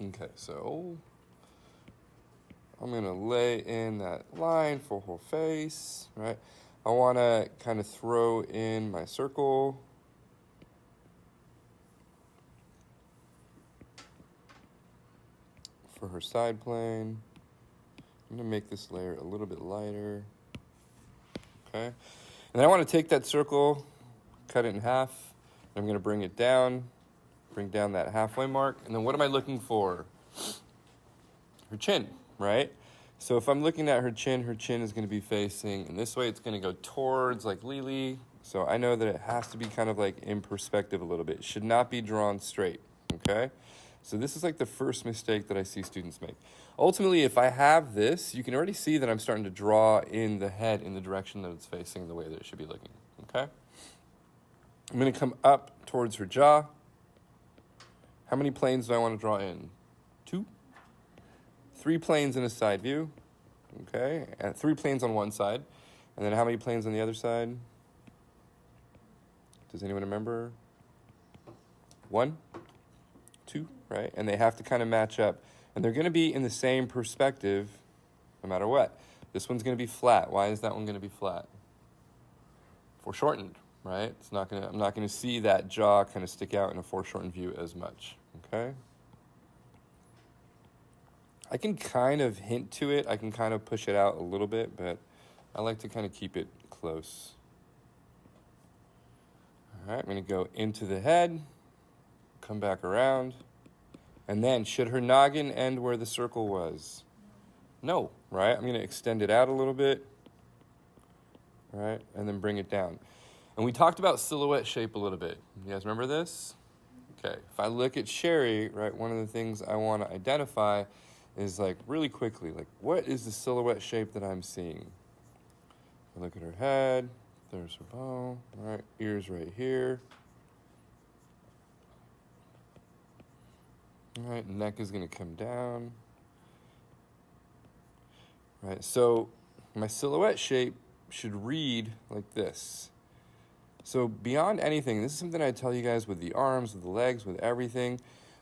Okay, so I'm going to lay in that line for her face, right? I want to kind of throw in my circle. For her side plane. I'm going to make this layer a little bit lighter. Okay. And then I want to take that circle, cut it in half. I'm going to bring it down, bring down that halfway mark. And then what am I looking for? Her chin, right? So if I'm looking at her chin is going to be facing, and this way it's going to go towards like Lily. So I know that it has to be kind of like in perspective a little bit. It should not be drawn straight, okay? So this is like the first mistake that I see students make. Ultimately, if I have this, you can already see that I'm starting to draw in the head in the direction that it's facing, the way that it should be looking, okay? I'm going to come up towards her jaw. How many planes do I want to draw in? 2? 3 planes in a side view, okay? And 3 planes on one side. And then how many planes on the other side? Does anyone remember? 1, 2, right? And they have to kind of match up. And they're going to be in the same perspective no matter what. This one's going to be flat. Why is that one going to be flat? Foreshortened, right? I'm not going to see that jaw kind of stick out in a foreshortened view as much, okay? I can kind of hint to it. I can kind of push it out a little bit, but I like to kind of keep it close. All right, I'm going to go into the head, come back around, and then should her noggin end where the circle was? No, right? I'm going to extend it out a little bit, right, and then bring it down. And we talked about silhouette shape a little bit. You guys remember this? Okay, if I look at Sherry, right, one of the things I want to identify is like really quickly, like what is the silhouette shape that I'm seeing? I look at her head, there's her bow, right, ears right here. All right, neck is going to come down. Right, so my silhouette shape should read like this. So beyond anything, this is something I tell you guys with the arms, with the legs, with everything.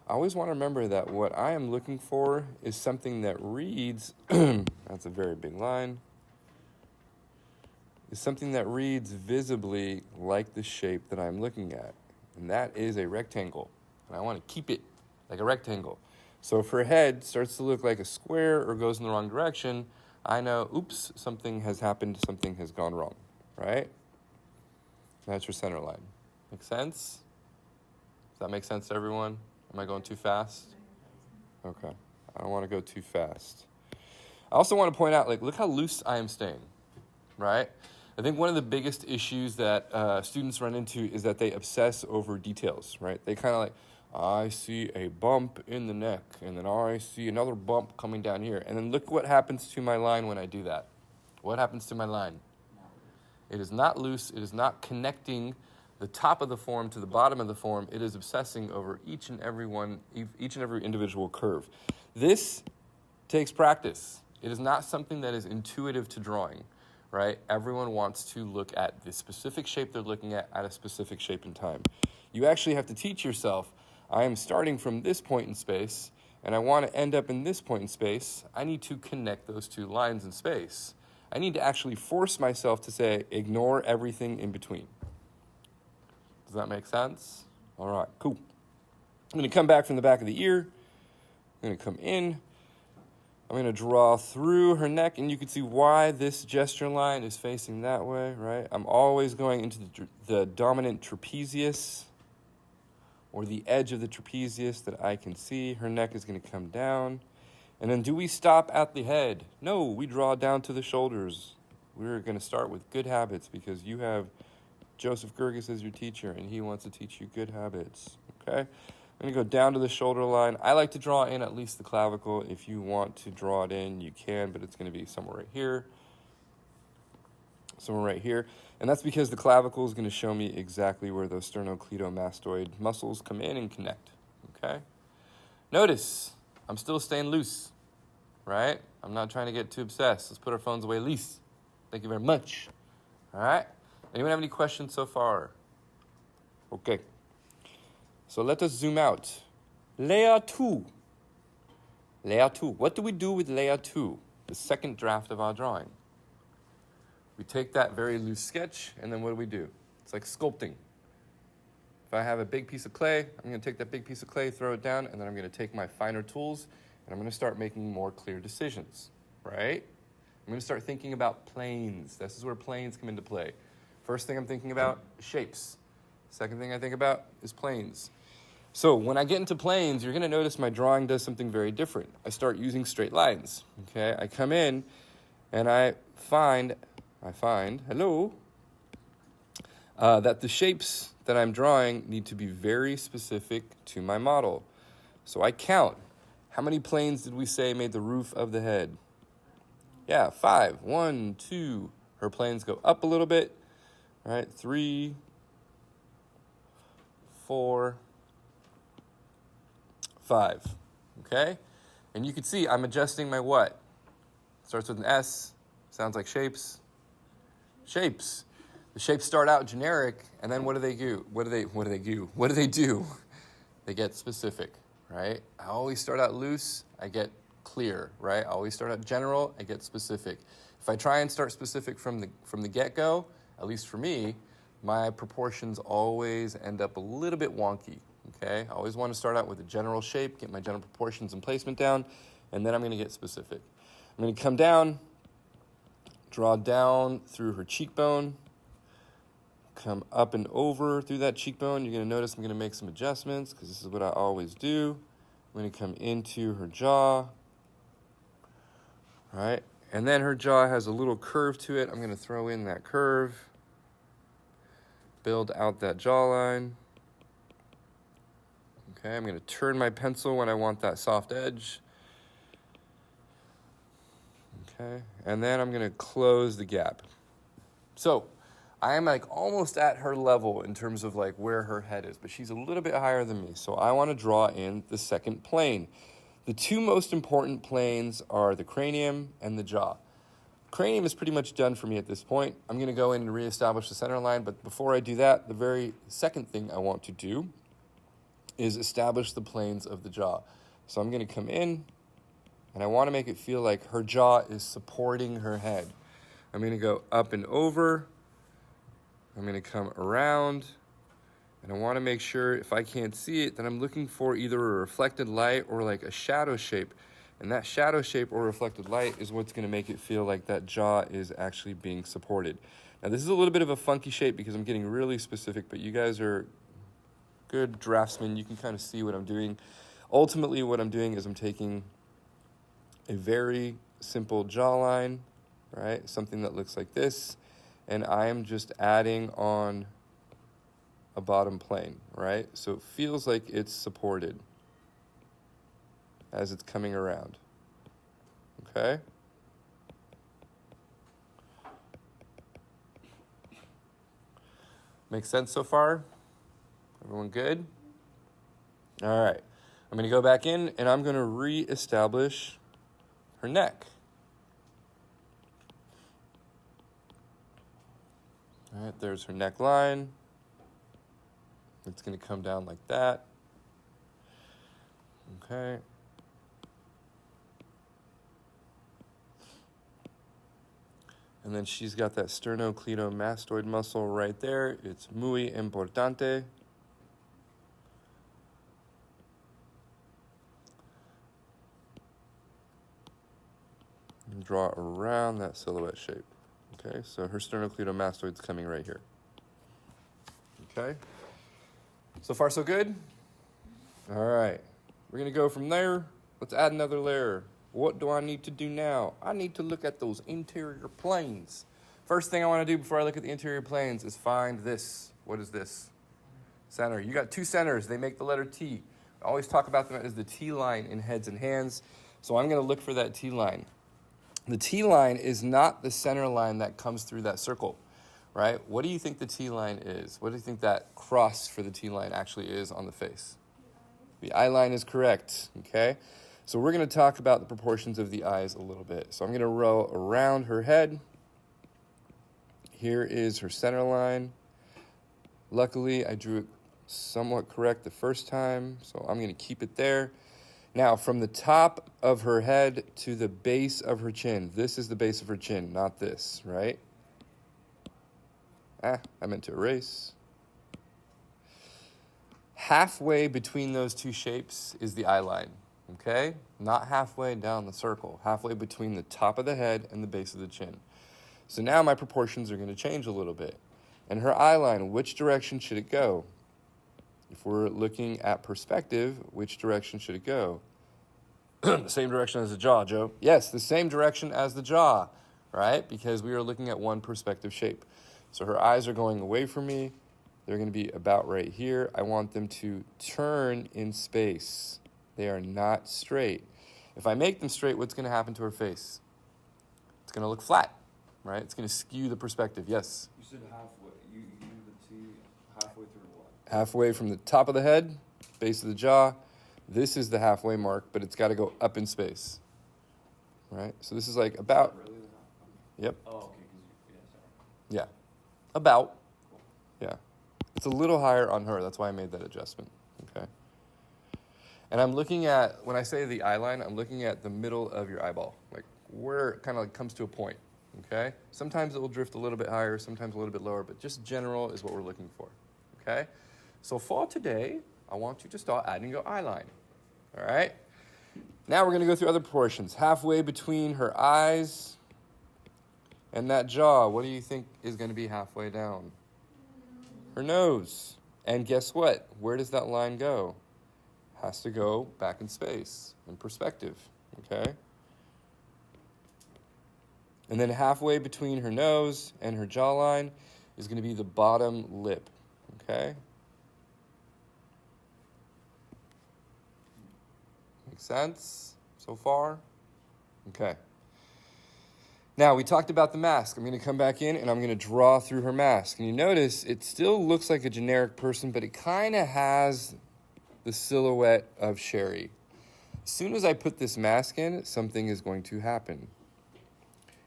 I always want to remember that what I am looking for is something that reads, that's a very big line, is something that reads visibly like the shape that I'm looking at. And that is a rectangle. And I want to keep it like a rectangle. So if her head starts to look like a square or goes in the wrong direction, I know, oops, something has happened, something has gone wrong, right? That's your center line. Make sense? Does that make sense to everyone? Am I going too fast? Okay. I don't want to go too fast. I also want to point out, like, look how loose I am staying, right? I think one of the biggest issues that students run into is that they obsess over details, right? They kind of like, I see a bump in the neck, and then I see another bump coming down here. And then look what happens to my line when I do that. What happens to my line? It is not loose. It is not connecting the top of the form to the bottom of the form. It is obsessing over each and every individual curve. This takes practice. It is not something that is intuitive to drawing, right? Everyone wants to look at the specific shape they're looking at a specific shape and time. You actually have to teach yourself, I am starting from this point in space, and I want to end up in this point in space. I need to connect those two lines in space. I need to actually force myself to say, ignore everything in between. Does that make sense? All right, cool. I'm going to come back from the back of the ear. I'm going to come in. I'm going to draw through her neck, and you can see why this gesture line is facing that way, right? I'm always going into the dominant trapezius, or the edge of the trapezius that I can see. Her neck is going to come down. And then do we stop at the head? No, we draw down to the shoulders. We're going to start with good habits because you have Joseph Gerges as your teacher, and he wants to teach you good habits, okay? I'm going to go down to the shoulder line. I like to draw in at least the clavicle. If you want to draw it in, you can, but it's going to be somewhere right here. Somewhere right here. And that's because the clavicle is going to show me exactly where those sternocleidomastoid muscles come in and connect, okay? Notice, I'm still staying loose, right? I'm not trying to get too obsessed. Let's put our phones away loose. Thank you very much. All right? Anyone have any questions so far? Okay. So let us zoom out. Layer 2. Layer 2. What do we do with layer 2, the second draft of our drawing? We take that very loose sketch, and then what do we do? It's like sculpting. If I have a big piece of clay, I'm going to take that big piece of clay, throw it down, and then I'm going to take my finer tools, and I'm going to start making more clear decisions, right? I'm going to start thinking about planes. This is where planes come into play. First thing I'm thinking about, shapes. Second thing I think about is planes. So when I get into planes, you're going to notice my drawing does something very different. I start using straight lines, okay? I come in, and I find, hello, that the shapes that I'm drawing need to be very specific to my model. So I count. How many planes did we say made the roof of the head? Yeah, 5. 1, 2. Her planes go up a little bit. All right, 3, 4, 5. Okay? And you can see I'm adjusting my what? Starts with an S. Sounds like shapes. Shapes. The shapes start out generic, and then what do they do? What do they do? They get specific, right? I always start out loose, I get clear, right? I always start out general, I get specific. If I try and start specific from the get-go, at least for me, my proportions always end up a little bit wonky, okay? I always want to start out with a general shape, get my general proportions and placement down, and then I'm going to get specific. I'm going to come down, draw down through her cheekbone, come up and over through that cheekbone. You're going to notice I'm going to make some adjustments because this is what I always do. I'm going to come into her jaw, right? And then her jaw has a little curve to it. I'm going to throw in that curve, build out that jawline. Okay, I'm going to turn my pencil when I want that soft edge. Okay, and then I'm going to close the gap. So I am like almost at her level in terms of like where her head is, but she's a little bit higher than me. So I want to draw in the second plane. The two most important planes are the cranium and the jaw. Cranium is pretty much done for me at this point. I'm going to go in and reestablish the center line, but before I do that, the very second thing I want to do is establish the planes of the jaw. So I'm going to come in, and I want to make it feel like her jaw is supporting her head. I'm going to go up and over. I'm going to come around, and I want to make sure, if I can't see it, that I'm looking for either a reflected light or like a shadow shape. And that shadow shape or reflected light is what's going to make it feel like that jaw is actually being supported. Now, this is a little bit of a funky shape because I'm getting really specific, but you guys are good draftsmen. You can kind of see what I'm doing. Ultimately, what I'm doing is I'm taking a very simple jawline, right? Something that looks like this. And I am just adding on a bottom plane, right? So it feels like it's supported as it's coming around, okay? Make sense so far? Everyone good? All right, I'm gonna go back in and I'm gonna reestablish her neck. All right, there's her neckline. It's going to come down like that. Okay. And then she's got that sternocleidomastoid muscle right there. It's muy importante. And draw around that silhouette shape. Okay, so her sternocleidomastoid's coming right here. Okay, so far so good? All right, we're gonna go from there. Let's add another layer. What do I need to do now? I need to look at those interior planes. First thing I wanna do before I look at the interior planes is find this. What is this? Center. You got two centers, they make the letter T. I always talk about them as the T line in heads and hands. So I'm gonna look for that T line. The T line is not the center line that comes through that circle, right? What do you think the T line is? What do you think that cross for the T line actually is on the face? The eye line is correct, okay? So we're going to talk about the proportions of the eyes a little bit. So I'm going to roll around her head. Here is her center line. Luckily, I drew it somewhat correct the first time, so I'm going to keep it there. Now, from the top of her head to the base of her chin. This is the base of her chin, not this, right? I meant to erase. Halfway between those two shapes is the eye line, okay? Not halfway down the circle, halfway between the top of the head and the base of the chin. So now my proportions are going to change a little bit. And her eye line, which direction should it go? If we're looking at perspective, which direction should it go? The same direction as the jaw, Joe. Yes, the same direction as the jaw, right? Because we are looking at one perspective shape. So her eyes are going away from me. They're going to be about right here. I want them to turn in space. They are not straight. If I make them straight, what's going to happen to her face? It's going to look flat, right? It's going to skew the perspective. Yes? You said halfway. You the T halfway through what? Halfway from the top of the head, base of the jaw. This is the halfway mark, but it's got to go up in space, right? So this is like about. Really? Yep. Oh, okay. Sorry. Yeah. About. Cool. Yeah. It's a little higher on her. That's why I made that adjustment. Okay. And I'm looking at, when I say the eye line, I'm looking at the middle of your eyeball, like where it kind of like comes to a point. Okay. Sometimes it will drift a little bit higher, sometimes a little bit lower, but just general is what we're looking for. Okay. So for today, I want you to start adding your eye line. All right. Now we're going to go through other proportions. Halfway between her eyes and that jaw, what do you think is going to be halfway down? Her nose. And guess what? Where does that line go? Has to go back in space, in perspective. Okay? And then halfway between her nose and her jawline is going to be the bottom lip. Okay? Make sense so far? Okay. Now, we talked about the mask. I'm going to come back in and I'm going to draw through her mask. And you notice it still looks like a generic person, but it kind of has the silhouette of Sherry. As soon as I put this mask in, something is going to happen.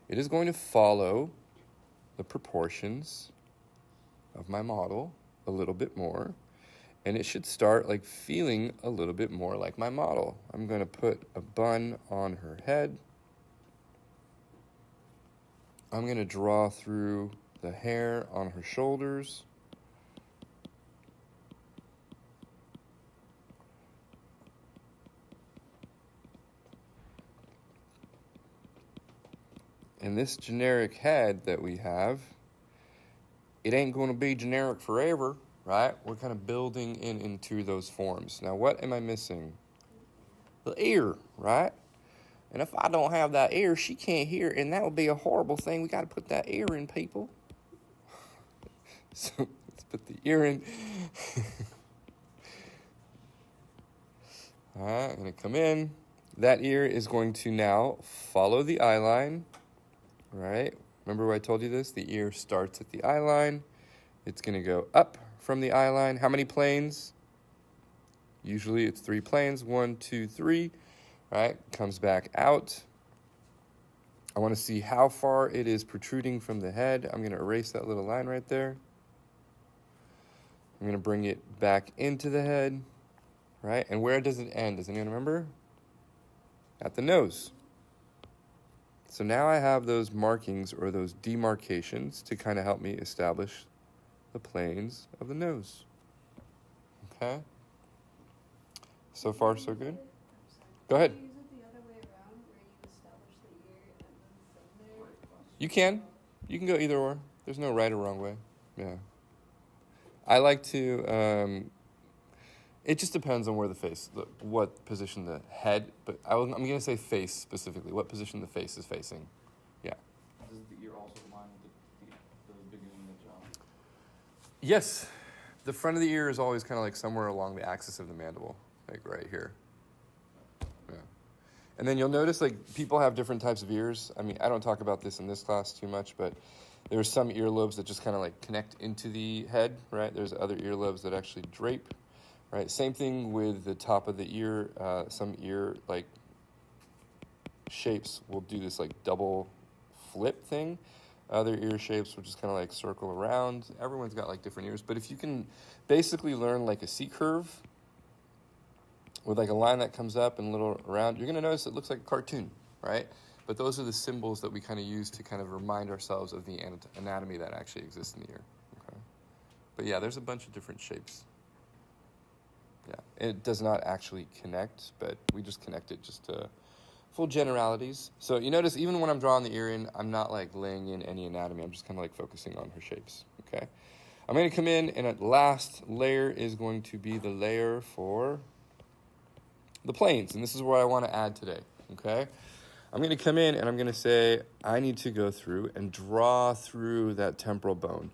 It is going to follow the proportions of my model a little bit more. And it should start like feeling a little bit more like my model. I'm going to put a bun on her head. I'm going to draw through the hair on her shoulders. And this generic head that we have, it ain't going to be generic forever, right? We're kind of building into those forms. Now, what am I missing? The ear, right? And if I don't have that ear, she can't hear, and that would be a horrible thing. We got to put that ear in, people. So let's put the ear in. All right, I'm going to come in. That ear is going to now follow the eye line, right? Remember I told you this? The ear starts at the eye line. It's going to go up from the eye line. How many planes? Usually it's 3 planes. 1, 2, 3. Right? Comes back out. I want to see how far it is protruding from the head. I'm going to erase that little line right there. I'm going to bring it back into the head. Right? And where does it end? Does anyone remember? At the nose. So now I have those markings or those demarcations to kind of help me establish the planes of the nose. Okay? So far, so good? Go ahead. Can you use it the other way around, where you establish the ear and then from there? You can. You can go either or. There's no right or wrong way. Yeah. I like to, it just depends on where the face, what position the head, but I'm going to say face specifically, what position the face is facing. Yeah. Does the ear also align with the beginning of the jaw? Yes. The front of the ear is always kind of like somewhere along the axis of the mandible, like right here. Yeah. And then you'll notice like people have different types of ears. I mean, I don't talk about this in this class too much, but there's some earlobes that just kind of like connect into the head, right? There's other earlobes that actually drape, right? Same thing with the top of the ear. Some ear like shapes will do this like double flip thing. Other ear shapes will just kind of like circle around. Everyone's got like different ears, but if you can basically learn like a C curve, with like a line that comes up and a little around, you're going to notice it looks like a cartoon, right? But those are the symbols that we kind of use to kind of remind ourselves of the anatomy that actually exists in the ear. Okay? But yeah, there's a bunch of different shapes. Yeah, it does not actually connect, but we just connect it just to full generalities. So you notice even when I'm drawing the ear in, I'm not like laying in any anatomy. I'm just kind of like focusing on her shapes, okay? I'm going to come in, and at last layer is going to be the layer for the planes, and this is what I want to add today, okay? I'm going to come in, and I'm going to say I need to go through and draw through that temporal bone.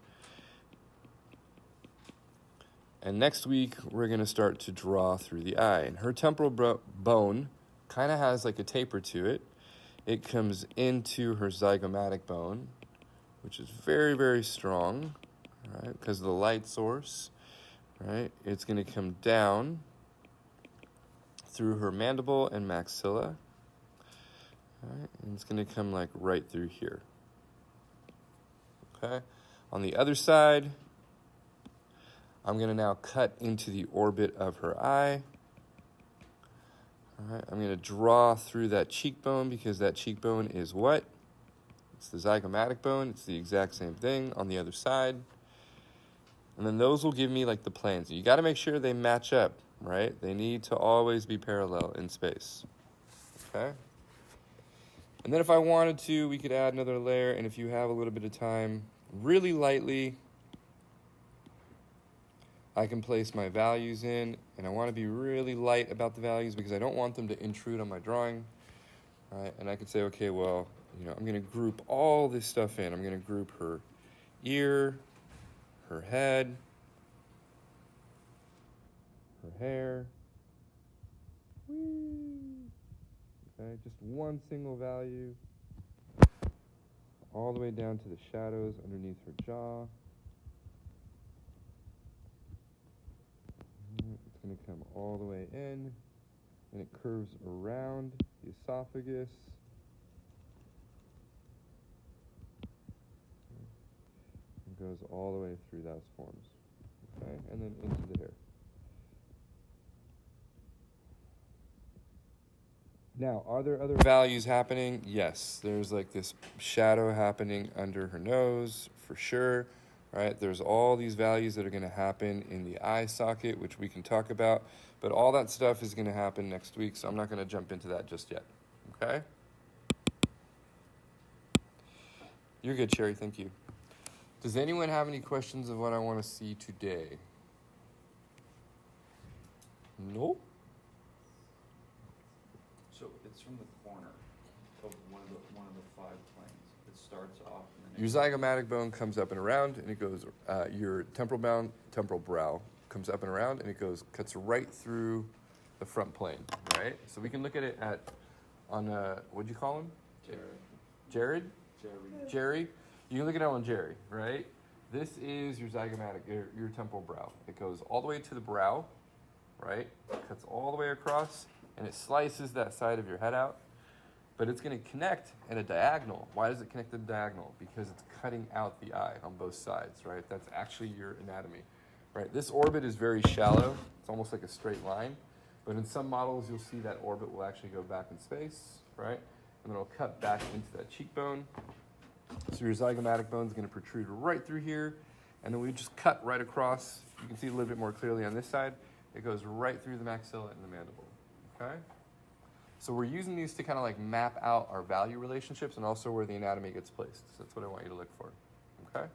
And next week, we're going to start to draw through the eye. And her temporal bone kind of has like a taper to it. It comes into her zygomatic bone, which is very, very strong, right? Because of the light source, right? It's going to come down through her mandible and maxilla, right? And it's going to come like right through here, okay? On the other side, I'm going to now cut into the orbit of her eye. All right, I'm going to draw through that cheekbone because that cheekbone is what? It's the zygomatic bone. It's the exact same thing on the other side. And then those will give me like the planes. You got to make sure they match up, right? They need to always be parallel in space, okay? And then if I wanted to, we could add another layer. And if you have a little bit of time, really lightly, I can place my values in, and I want to be really light about the values because I don't want them to intrude on my drawing. Right? And I could say, okay, well, you know, I'm going to group all this stuff in. I'm going to group her ear, her head, her hair. Okay, just one single value, all the way down to the shadows underneath her jaw. It's going to come all the way in, and it curves around the esophagus. And goes all the way through those forms. Okay, and then into the hair. Now, are there other values happening? Yes, there's like this shadow happening under her nose, for sure. Right, there's all these values that are going to happen in the eye socket, which we can talk about, but all that stuff is going to happen next week, so I'm not going to jump into that just yet, okay? You're good, Sherry, thank you. Does anyone have any questions of what I want to see today? No? So it's from the corner of one of the 5 planes. It starts off and Your zygomatic bone comes up and around, and it goes, your temporal brow comes up and around, and it cuts right through the front plane, right? So we can look at it on what'd you call him? Jared? Jerry. You can look at it on Jerry, right? This is your zygomatic, your temporal brow. It goes all the way to the brow, right? Cuts all the way across, and it slices that side of your head out. But it's going to connect at a diagonal. Why does it connect at a diagonal? Because it's cutting out the eye on both sides, right? That's actually your anatomy, right? This orbit is very shallow. It's almost like a straight line. But in some models, you'll see that orbit will actually go back in space, right? And then it'll cut back into that cheekbone. So your zygomatic bone is going to protrude right through here. And then we just cut right across. You can see a little bit more clearly on this side. It goes right through the maxilla and the mandible, okay? So we're using these to kind of like map out our value relationships and also where the anatomy gets placed. So that's what I want you to look for, okay?